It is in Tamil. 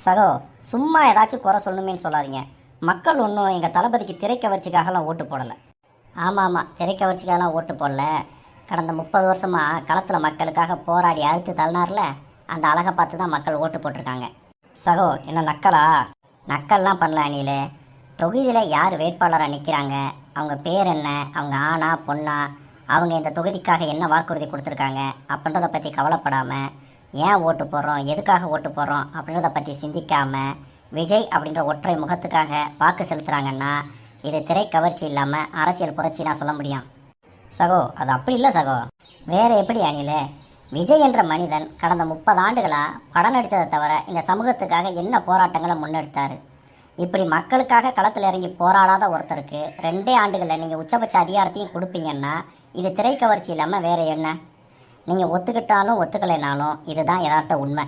சகோ, சும்மா ஏதாச்சும் குறை சொல்லணுமேன்னு சொல்லாதீங்க. மக்கள் ஒன்றும் எங்கள் தளபதிக்கு திரைக்கவர்ச்சிக்காகலாம் ஓட்டு போடலை. ஆமாம் ஆமாம், திரைக்கவர்ச்சிக்காகலாம் ஓட்டு போடல. கடந்த 30 வருஷமாக களத்தில் மக்களுக்காக போராடி அழுத்து தள்ளினார்ல, அந்த அழகை பார்த்து தான் மக்கள் ஓட்டு போட்டிருக்காங்க. சகோ, என்ன நக்கலா? நக்கல்லாம் பண்ணல அணிலே. தொகுதியில் யார் வேட்பாளராக நிற்கிறாங்க, அவங்க பேர் என்ன, அவங்க ஆணா பொண்ணா, அவங்க இந்த தொகுதிக்காக என்ன வாக்குறுதி கொடுத்துருக்காங்க அப்படின்றத பற்றி கவலைப்படாமல், ஏன் ஓட்டு போடுறோம், எதுக்காக ஓட்டு போடுறோம் அப்படின்றத பற்றி சிந்திக்காமல் விஜய் அப்படின்ற ஒற்றை முகத்துக்காக வாக்கு செலுத்துகிறாங்கன்னா இது திரை கவர்ச்சி இல்லாமல் அரசியல் புரட்சி நான் சொல்ல முடியும். சகோ, அது அப்படி இல்லை சகோ. வேறு எப்படி அணில? விஜய் என்ற மனிதன் கடந்த 30 ஆண்டுகளாக படம் நடித்ததை தவிர இந்த சமூகத்துக்காக என்ன போராட்டங்களை முன்னெடுத்தார்? இப்படி மக்களுக்காக களத்தில் இறங்கி போராடாத ஒருத்தருக்கு 2 ஆண்டுகளில் நீங்கள் உச்சபட்ச அதிகாரத்தையும் கொடுப்பீங்கன்னா இது திரை கவர்ச்சி இல்லாமல் வேறு என்ன? நீங்கள் ஒத்துக்கிட்டாலும் ஒத்துக்கலைனாலும் இதுதான் யதார்த்த உண்மை.